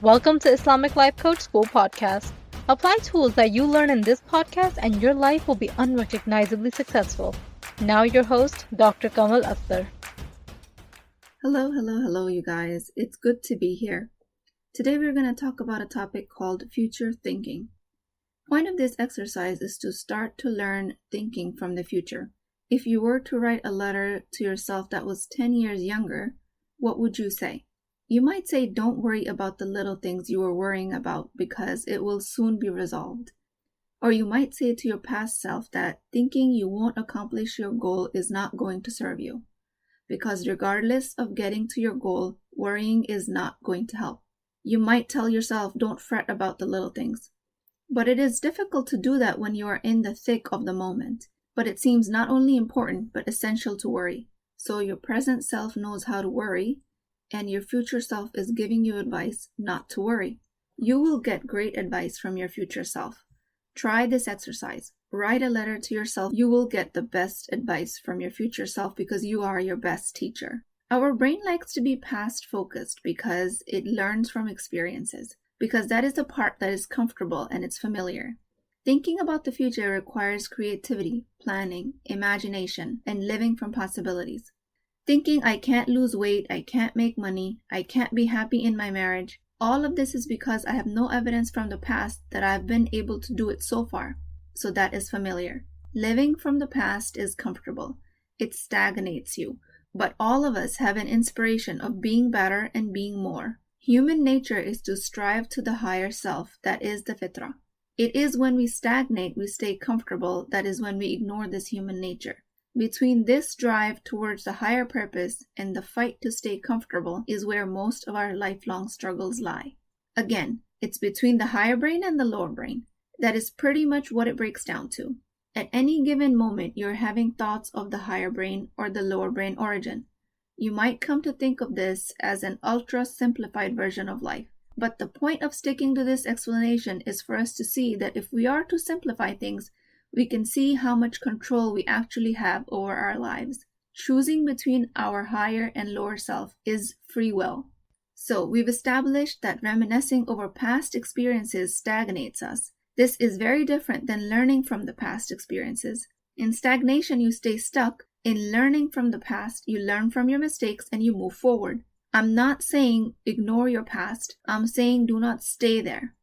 Welcome to Islamic Life Coach School Podcast. Apply tools that you learn in this podcast and your life will be unrecognizably successful. Now your host, Dr. Kamal Akhtar. Hello, you guys. It's good to be here. Today we're going to talk about a topic called future thinking. Point of this exercise is to start to learn thinking from the future. If you were to write a letter to yourself that was 10 years younger, what would you say? You might say don't worry about the little things you were worrying about because it will soon be resolved. Or you might say to your past self that thinking you won't accomplish your goal is not going to serve you. Because regardless of getting to your goal, worrying is not going to help. You might tell yourself don't fret about the little things. But it is difficult to do that when you are in the thick of the moment. But it seems not only important but essential to worry. So your present self knows how to worry, and your future self is giving you advice not to worry. You will get great advice from your future self. Try this exercise. Write a letter to yourself. You will get the best advice from your future self because you are your best teacher. Our brain likes to be past focused because it learns from experiences, because that is the part that is comfortable and it's familiar. Thinking about the future requires creativity, planning, imagination, and living from possibilities. Thinking I can't lose weight, I can't make money, I can't be happy in my marriage. All of this is because I have no evidence from the past that I've been able to do it so far. So that is familiar. Living from the past is comfortable. It stagnates you. But all of us have an inspiration of being better and being more. Human nature is to strive to the higher self, that is the fitrah. It is when we stagnate, we stay comfortable, that is when we ignore this human nature. Between this drive towards the higher purpose and the fight to stay comfortable is where most of our lifelong struggles lie. Again, it's between the higher brain and the lower brain. That is pretty much what it breaks down to. At any given moment, you're having thoughts of the higher brain or the lower brain origin. You might come to think of this as an ultra-simplified version of life. But the point of sticking to this explanation is for us to see that if we are to simplify things, we can see how much control we actually have over our lives. Choosing between our higher and lower self is free will. So we've established that reminiscing over past experiences stagnates us. This is very different than learning from the past experiences. In stagnation, you stay stuck. In learning from the past, you learn from your mistakes and you move forward. I'm not saying ignore your past. I'm saying do not stay there.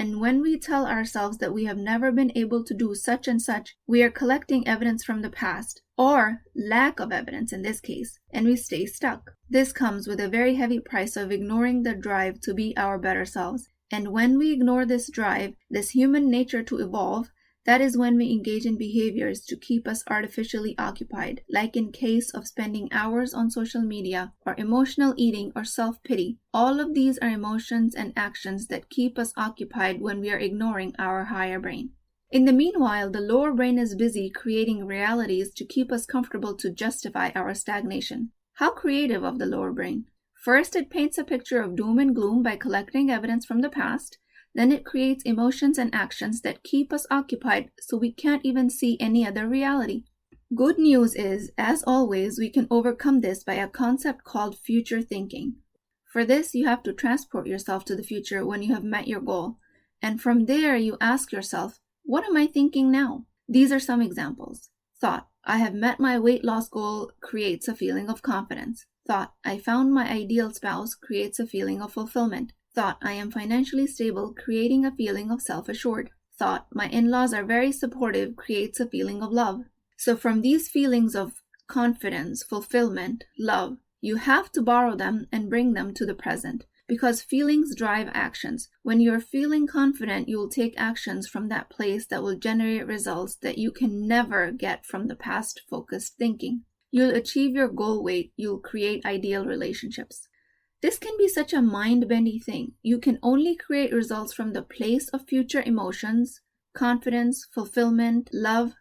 And when we tell ourselves that we have never been able to do such and such, we are collecting evidence from the past, or lack of evidence in this case, and we stay stuck. This comes with a very heavy price of ignoring the drive to be our better selves. And when we ignore this drive, this human nature to evolve, that is when we engage in behaviors to keep us artificially occupied, like in case of spending hours on social media, or emotional eating, or self-pity. All of these are emotions and actions that keep us occupied when we are ignoring our higher brain. In the meanwhile, the lower brain is busy creating realities to keep us comfortable to justify our stagnation. How creative of the lower brain! First, it paints a picture of doom and gloom by collecting evidence from the past. Then it creates emotions and actions that keep us occupied so we can't even see any other reality. Good news is, as always, we can overcome this by a concept called future thinking. For this, you have to transport yourself to the future when you have met your goal. And from there, you ask yourself, what am I thinking now? These are some examples. Thought, I have met my weight loss goal creates a feeling of confidence. Thought, I found my ideal spouse creates a feeling of fulfillment. Thought, I am financially stable, creating a feeling of self-assured. Thought, my in-laws are very supportive, creates a feeling of love. So from these feelings of confidence, fulfillment, love, you have to borrow them and bring them to the present. Because feelings drive actions. When you're feeling confident, you will take actions from that place that will generate results that you can never get from the past focused thinking. You'll achieve your goal weight. You'll create ideal relationships. This can be such a mind-bending thing. You can only create results from the place of future emotions, confidence, fulfillment, love.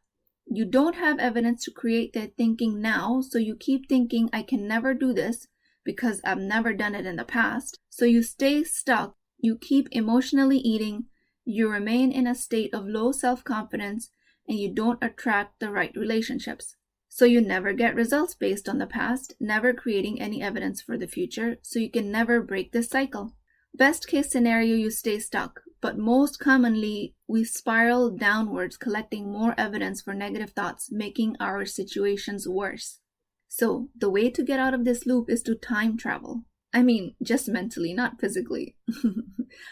You don't have evidence to create that thinking now, so you keep thinking, I can never do this because I've never done it in the past. So you stay stuck. You keep emotionally eating. You remain in a state of low self-confidence, and you don't attract the right relationships. So you never get results based on the past, never creating any evidence for the future, so you can never break this cycle. Best case scenario, you stay stuck, but most commonly, we spiral downwards, collecting more evidence for negative thoughts, making our situations worse. So, the way to get out of this loop is to time travel. I mean, just mentally, not physically.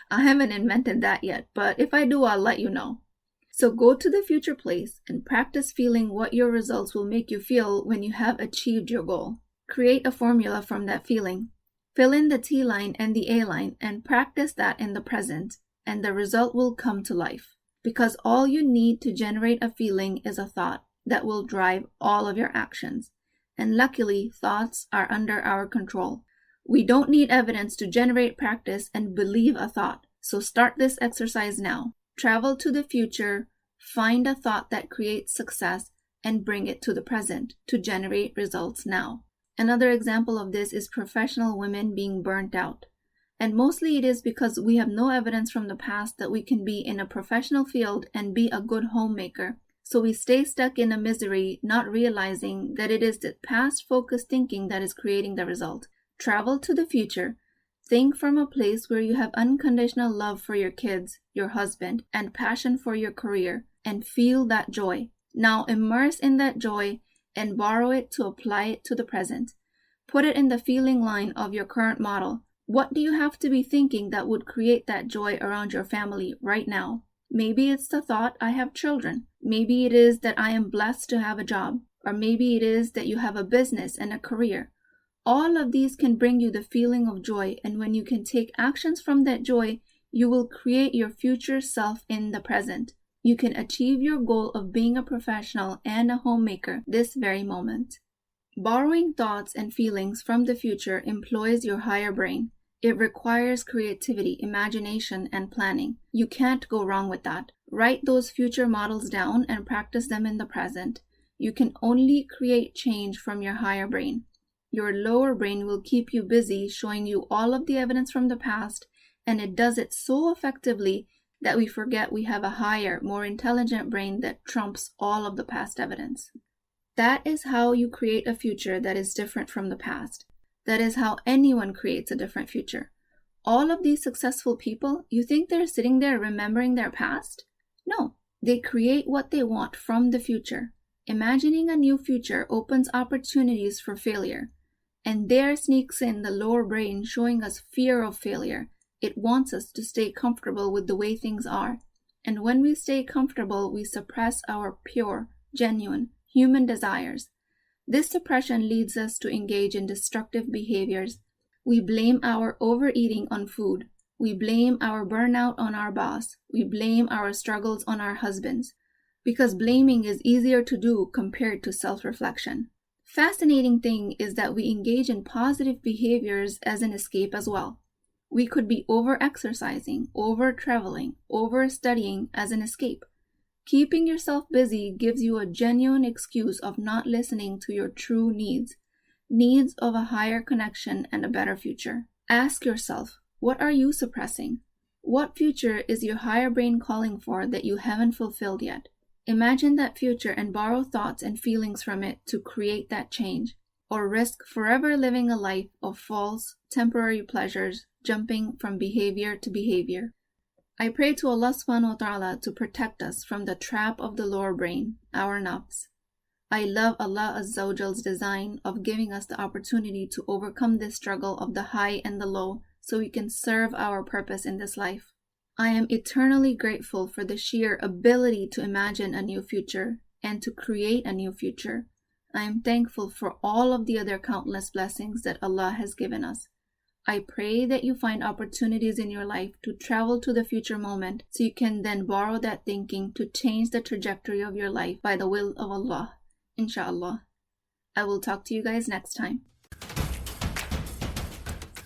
I haven't invented that yet, but if I do, I'll let you know. So go to the future place and practice feeling what your results will make you feel when you have achieved your goal. Create a formula from that feeling. Fill in the T line and the A line and practice that in the present, and the result will come to life. Because all you need to generate a feeling is a thought that will drive all of your actions. And luckily, thoughts are under our control. We don't need evidence to generate practice and believe a thought. So start this exercise now. Travel to the future, find a thought that creates success, and bring it to the present to generate results now. Another example of this is professional women being burnt out. And mostly it is because we have no evidence from the past that we can be in a professional field and be a good homemaker. So we stay stuck in a misery, not realizing that it is the past-focused thinking that is creating the result. Travel to the future. Think from a place where you have unconditional love for your kids, your husband, and passion for your career, and feel that joy. Now immerse in that joy and borrow it to apply it to the present. Put it in the feeling line of your current model. What do you have to be thinking that would create that joy around your family right now? Maybe it's the thought, I have children. Maybe it is that I am blessed to have a job. Or maybe it is that you have a business and a career. All of these can bring you the feeling of joy, and when you can take actions from that joy, you will create your future self in the present. You can achieve your goal of being a professional and a homemaker this very moment. Borrowing thoughts and feelings from the future employs your higher brain. It requires creativity, imagination, and planning. You can't go wrong with that. Write those future models down and practice them in the present. You can only create change from your higher brain. Your lower brain will keep you busy showing you all of the evidence from the past, and it does it so effectively that we forget we have a higher, more intelligent brain that trumps all of the past evidence. That is how you create a future that is different from the past. That is how anyone creates a different future. All of these successful people, you think they're sitting there remembering their past? No, they create what they want from the future. Imagining a new future opens opportunities for failure. And there sneaks in the lower brain showing us fear of failure. It wants us to stay comfortable with the way things are. And when we stay comfortable, we suppress our pure, genuine, human desires. This suppression leads us to engage in destructive behaviors. We blame our overeating on food. We blame our burnout on our boss. We blame our struggles on our husbands. Because blaming is easier to do compared to self-reflection. Fascinating thing is that we engage in positive behaviors as an escape as well. We could be over-exercising, over-traveling, over-studying as an escape. Keeping yourself busy gives you a genuine excuse of not listening to your true needs of a higher connection and a better future. Ask yourself, what are you suppressing? What future is your higher brain calling for that you haven't fulfilled yet? Imagine that future and borrow thoughts and feelings from it to create that change, or risk forever living a life of false, temporary pleasures, jumping from behavior to behavior. I pray to Allah subhanahu wa ta'ala to protect us from the trap of the lower brain, our nafs. I love Allah Azza wa Jal's design of giving us the opportunity to overcome this struggle of the high and the low so we can serve our purpose in this life. I am eternally grateful for the sheer ability to imagine a new future and to create a new future. I am thankful for all of the other countless blessings that Allah has given us. I pray that you find opportunities in your life to travel to the future moment so you can then borrow that thinking to change the trajectory of your life by the will of Allah. Inshallah. I will talk to you guys next time.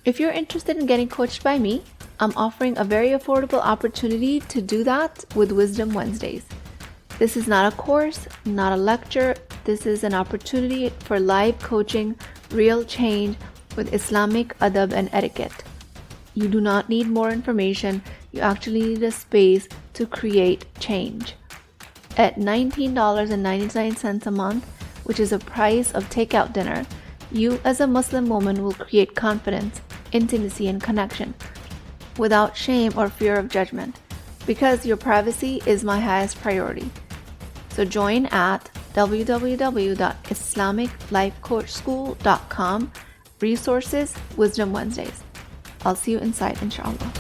If you're interested in getting coached by me, I'm offering a very affordable opportunity to do that with Wisdom Wednesdays. This is not a course, not a lecture. This is an opportunity for live coaching, real change with Islamic adab and etiquette. You do not need more information. You actually need a space to create change. At $19.99 a month, which is the price of takeout dinner, you as a Muslim woman will create confidence, intimacy, and connection. without shame or fear of judgment, because your privacy is my highest priority. So join at www.islamiclifecoachschool.com, resources, Wisdom Wednesdays. I'll see you inside, inshallah.